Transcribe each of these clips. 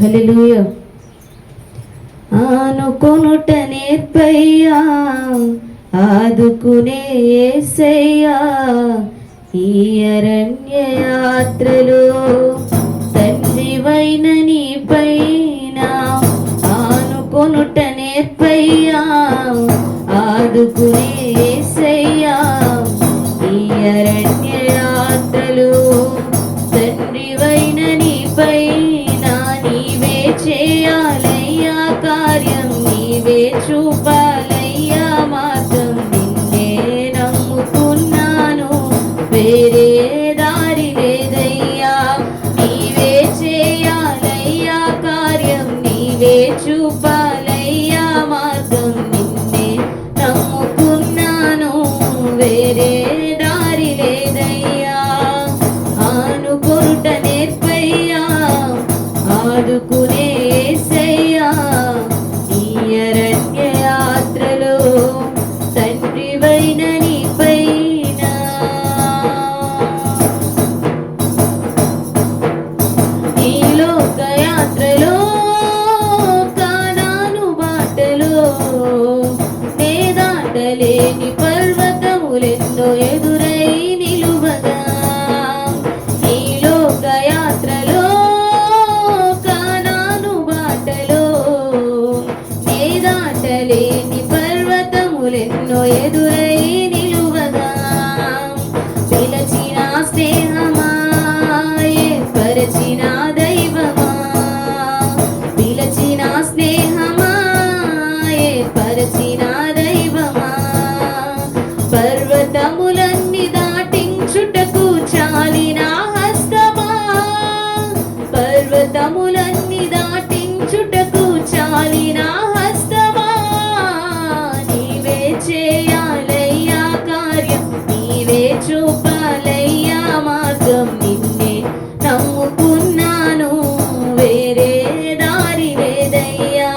హల్లెలూయా. ఆనుకొనుట నేర్పయ్యా, ఆదుకునే యేసయ్యా, ఈ అరణ్య యాత్రలో తండ్రివైన నీపైన ఆనుకొనుట నేర్పయ్యా, ఆదుకునే యేసయ్యా, ఈ అరణ్య యాత్రలో తండ్రివైన నీపైన నీవే చేయాలయ్యా కార్యం, నీవే చూపాలయ్యా మార్గం. నిన్నే నమ్ముకున్నాను, వేరే దారి లేదయ్యా. నీవే చేయాలయ్యా కార్యం, నీవే చూపాలయ్యా మార్గం. నిన్నే నమ్ముకున్నాను, వేరే దారి లేదయ్యా. ఆనుకొనుట నేర్పయ్యా, ఆదుకునే యేసయ్యా, ఈ అరణ్య యాత్రలో తండ్రివైన నీపైన. ఈ లోక యాత్రలో కానాను బాటలో నే దాటలేని పర్వతములెన్నో ఎదురై నిలువగా. ఈ లోక యాత్రలో కానాను బాటలో నే దాటలేని పర్వతములెన్నో ఎదురై నిలువగా. పిలచిన స్నేహమా, ఏర్పరచిన దైవమా, పిలచిన స్నేహమా, ఏర్పరచిన దైవమా, పర్వతములన్నీ దాటించుటకు చాలిన హస్తమా, పర్వతములన్నీ దాటించుటకు చాలిన హస్తమా. నీవే చేయాలయ్యా కార్యం, నీవే చూపాలయ్యా మార్గం. నిన్నే నమ్ముకున్నాను, వేరే దారి లేదయ్యా.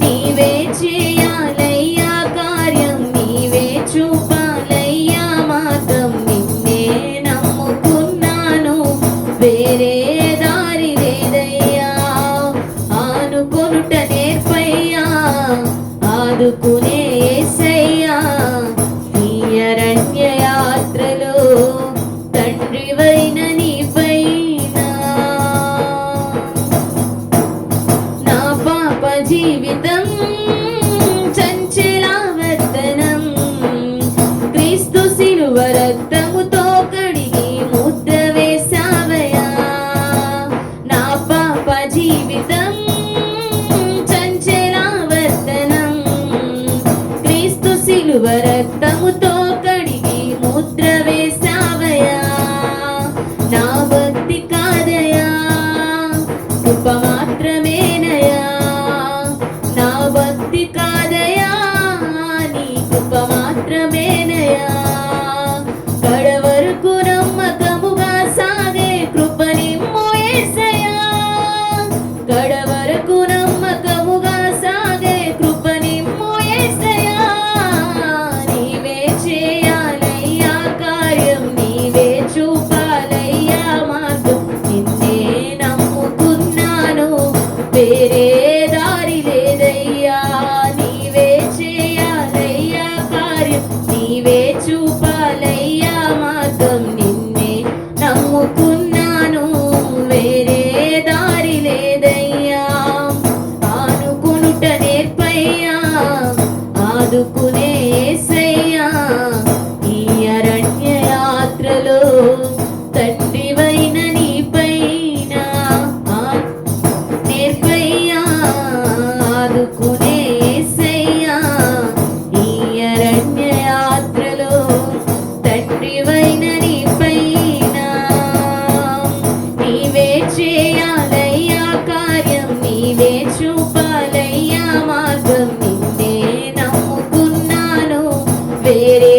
నీవే చేయాలయ్యా కార్యం, నీవే చూపాలయ్యా మార్గం. నిన్నే నమ్ముకున్నాను, వేరే దారి లేదయ్యా. ఆనుకొనుట నేర్పయ్యా, ఆదుకునే యేసయ్యా, ఈ అరణ్య యాత్రలో తండ్రివైన నీపైన. నా పాప జీవితం చంచలావర్తనం, క్రీస్తు శిలువ రక్తముతో కడిగి ముద్ర వేశావయ్యా. నా పాప జీవితం చంచలావర్తనం, క్రీస్తు శిలువ రక్తముతో కడిగి ముద్ర వేశావయ్యా. నా భక్తి కాదయా, కృప మాత్రమేనయా. నా భక్తి కాదయా, నీ కృప మాత్రమేనయా. కడవరకు నమ్మకముగా సాగే కృప నిమ్ము యేసయ్యా. కడవరకు నమ్మకముగా సాగే కృప నిమ్ము యేసయ్యా. నీవే చేయాలయ్యా కార్యం, నీవే చూపాలయ్యా మార్గం. నిన్నే నమ్ముకున్నాను, వేరే దారి లేదయ్యా. నీవే చేయాలయ్యా కార్యం, నీవే చూపాలయ్యా మార్గం. నిన్నే నమ్ముకున్నాను, వేరే దారి లేదయ్యా. ఆనుకొనుట నేర్పయ్యా, ఆదుకునే యేసయ్యా, ఈ అరణ్య యాత్రలో తండ్రివైన నీపైన. నేర్పయ్యా, ఆదుకునే యేసయ్యా, ఈ అరణ్య యాత్రలో తండ్రివైన నీపైన. నీవే చేయాలయ్యా కార్యం, నీవే చూపాలయ్యా మార్గం. నిన్నే నమ్ముకున్నాను, వేరే